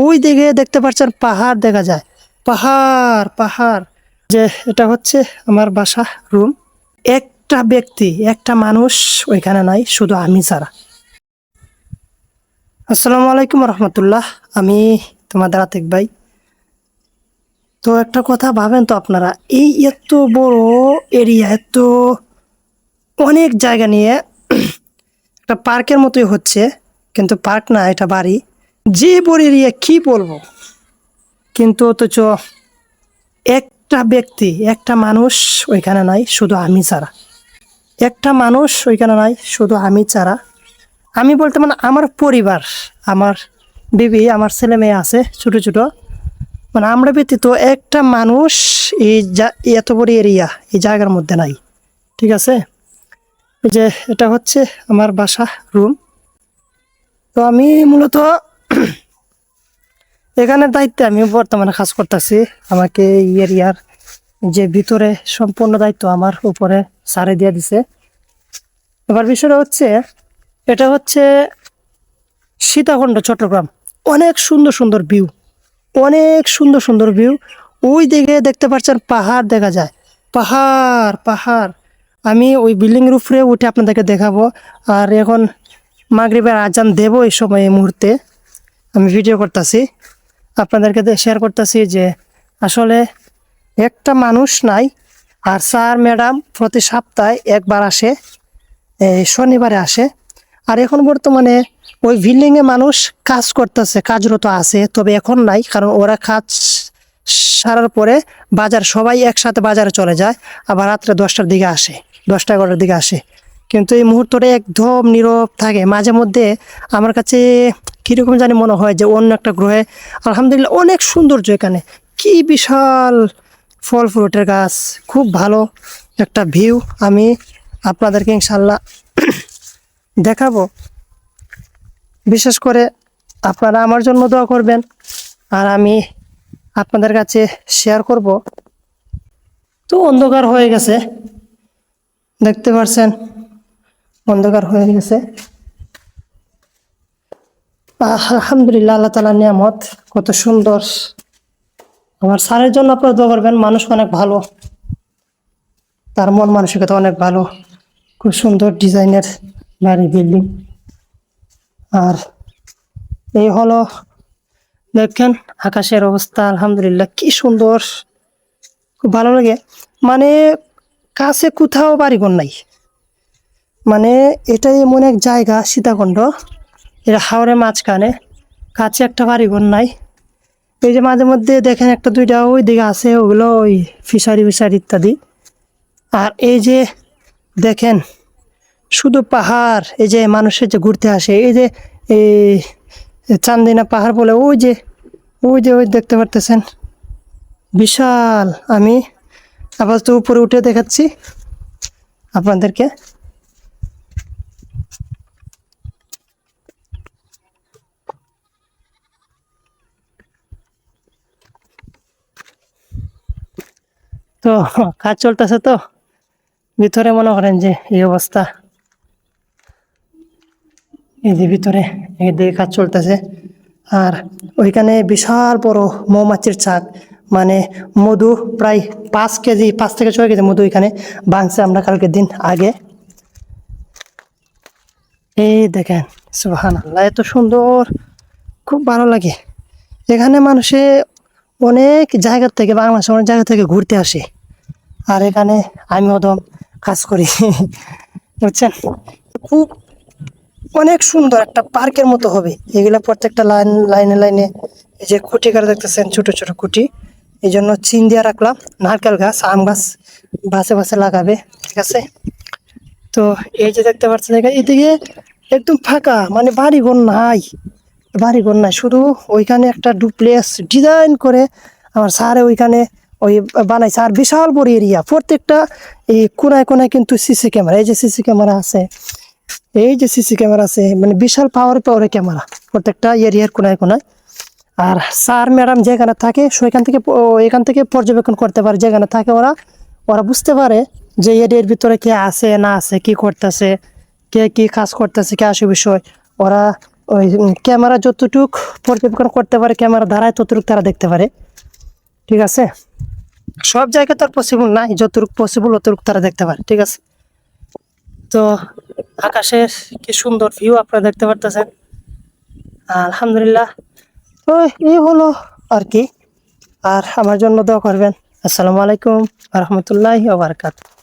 ওই দিকে দেখতে পাচ্ছেন পাহাড় দেখা যায়, পাহাড় পাহাড়। যে এটা হচ্ছে আমার বাসা রুম। একটা ব্যক্তি, একটা মানুষ ওইখানে নাই, শুধু আমি ছাড়া। আসসালামু আলাইকুম রহমতুল্লাহ, আমি তোমাদের আতিক ভাই। তো একটা কথা ভাবেন তো আপনারা, এই এত বড় এরিয়া, এত অনেক জায়গা নিয়ে একটা পার্কের মতোই হচ্ছে, কিন্তু পার্ক না, এটা বাড়ি। যে বড় এরিয়া কি বলবো, কিন্তু অথচ একটা ব্যক্তি, একটা মানুষ ওইখানে নাই, শুধু আমি ছাড়া। একটা মানুষ ওইখানে নাই, শুধু আমি ছাড়া। আমি বলতে মানে আমার পরিবার, আমার বিবি, আমার ছেলে মেয়ে আছে ছোট ছোট, মানে আমরা ব্যতীত একটা মানুষ এই এত বড় এরিয়া এই জায়গার মধ্যে নাই। ঠিক আছে, এই যে এটা হচ্ছে আমার বাসা রুম। তো আমি মূলত এখানের দায়িত্বে আমি বর্তমানে কাজ করতেছি। আমাকে এই এরিয়ার যে ভিতরে সম্পূর্ণ দায়িত্ব আমার উপরে সারে দিয়ে দিছে। এবার বিষয়টা হচ্ছে, এটা হচ্ছে সীতাকুণ্ড, চট্টগ্রাম। অনেক সুন্দর সুন্দর ভিউ, অনেক সুন্দর সুন্দর ভিউ। ওই দিকে দেখতে পাচ্ছেন পাহাড় দেখা যায়, পাহাড় পাহাড়। আমি ওই বিল্ডিংয়ের উপরে উঠে আপনাদেরকে দেখাবো। আর এখন মাগরিবের আজান দেব, এই সময় এই মুহূর্তে আমি ভিডিও করতেছি, আপনাদেরকে শেয়ার করতেছি যে আসলে একটা মানুষ নাই। আর স্যার ম্যাডাম প্রতি সপ্তাহে একবার আসে, এই শনিবারে আসে। আর এখন বর্তমানে ওই বিল্ডিংয়ে মানুষ কাজ করতেছে, কাজরত আছে, তবে এখন নাই, কারণ ওরা কাজ সারার পরে বাজার, সবাই একসাথে বাজারে চলে যায়, আবার রাত্রে 10টার দিকে আসে, 10টা 11টার দিকে আসে। কিন্তু এই মুহূর্তটা একদম নীরব থাকে। মাঝে মধ্যে আমার কাছে কীরকম জানি মনে হয় যে অন্য একটা গ্রহে। আলহামদুলিল্লাহ, অনেক সৌন্দর্য এখানে, কি বিশাল ফল ফ্রুটের গাছ, খুব ভালো একটা ভিউ। আমি আপনাদেরকে ইনশাল্লাহ দেখাবো। বিশেষ করে আপনারা আমার জন্য দোয়া করবেন, আর আমি আপনাদের কাছে শেয়ার করব। তো অন্ধকার হয়ে গেছে, দেখতে পাচ্ছেন অন্ধকার হয়ে গেছে। আলহামদুলিল্লাহ, আল্লাহ তাআলার নিয়ামত, কত সুন্দর। আমার স্যারের জন্য আপনারা দোয়া করবেন, মানুষ অনেক ভালো, তার মন মানসিকতা অনেক ভালো, খুব সুন্দর ডিজাইনের বাড়ি, বিল্ডিং। আর এই হলো, দেখেন আকাশের অবস্থা, আলহামদুলিল্লাহ কি সুন্দর, খুব ভালো লাগে। মানে কাছে কোথাও বাড়িঘর নাই, মানে এটাই এমন এক জায়গা সীতাকুণ্ড, এটা হাওড়ের মাঝখানে, কাছে একটা বাড়িঘর নাই। এই যে মাঝে মধ্যে দেখেন একটা দুইটা ওই দিকে আছে, ওগুলো ওই ফিশারি ইত্যাদি। আর এই যে দেখেন শুধু পাহাড়, এই যে মানুষের যে ঘুরতে আসে, এই যে এই চান্দিনা পাহাড় বলে, ওই দেখতে পারতেছেন, বিশাল। আমি আপাতত উপরে উঠে দেখাচ্ছি আপনাদেরকে। তো কাজ চলতেছে, তো ভিতরে মনে করেন যে এই অবস্থা, এই যে ভিতরে এদিকে কাজ চলতেছে। আর ওইখানে বিশাল বড় মৌমাছির চাক, মানে মধু প্রায় 5 কেজি, 5 থেকে 6 কেজি মধু এখানে ভাঙছে আমরা কালকের দিন আগে। এই দেখেন সুবহানাল্লাহ, এত সুন্দর, খুব ভালো লাগে। এখানে মানুষে অনেক জায়গা থেকে, বাংলাদেশের অনেক জায়গা থেকে ঘুরতে আসে। আর এখানে আমি ওদম কাজ করি বুঝছেন। খুব অনেক সুন্দর একটা পার্কের মতো হবে এগুলা, প্রত্যেকটা লাইনে লাইনে। এই যে খুঁটি কাটা দেখতেছেন, ছোট ছোট খুঁটি, এই জন্য চিন দিয়ে রাখলাম। নারকেল গাছ, আম গাছ বাসে বাসে লাগাবে, ঠিক আছে। তো এই যে দেখতে পাচ্ছেন এদিকে একদম ফাঁকা, মানে বাড়িঘর নাই, শুধু ওইখানে একটা ডুপ্লেক্স ডিজাইন করে আমার স্যারে ওইখানে ওই বানাইছে। আর বিশাল বড় এরিয়া, প্রত্যেকটা এই কোনায় কোনায় কিন্তু সিসি ক্যামেরা, এই যে সিসি ক্যামেরা আছে, এই যে সিসি ক্যামেরা আছে, মানে বিশাল পাওয়ারে ক্যামেরা প্রত্যেকটা এরিয়ার কোনায় কোনায়। আর স্যার ম্যাডাম যেখানে থাকে সেখান থেকে এখান থেকে পর্যবেক্ষণ করতে পারে, যেখানে থাকে ওরা ওরা বুঝতে পারে যে এরিয়ার ভিতরে কে আছে না আছে, কি করতেছে, কে কি কাজ করতেছে, কে আসে বিষয়। ওরা ওই ক্যামেরা যতটুক পর্যবেক্ষণ করতে পারে, ক্যামেরা দ্বারাই ততটুক তারা দেখতে পারে। ঠিক আছে, সব জায়গায় তো আর পসিবল নাই, যতটুকু পসিবল অতটুকু তারা দেখতে পারে। ঠিক আছে, তো আকাশের কি সুন্দর ভিউ আপনারা দেখতে পারতেছেন। আলহামদুলিল্লাহ, তো এই হলো আর কি। আর আমার জন্য দোয়া করবেন। আসসালামু আলাইকুম ওয়া রাহমাতুল্লাহি ওয়া বারাকাতুহু।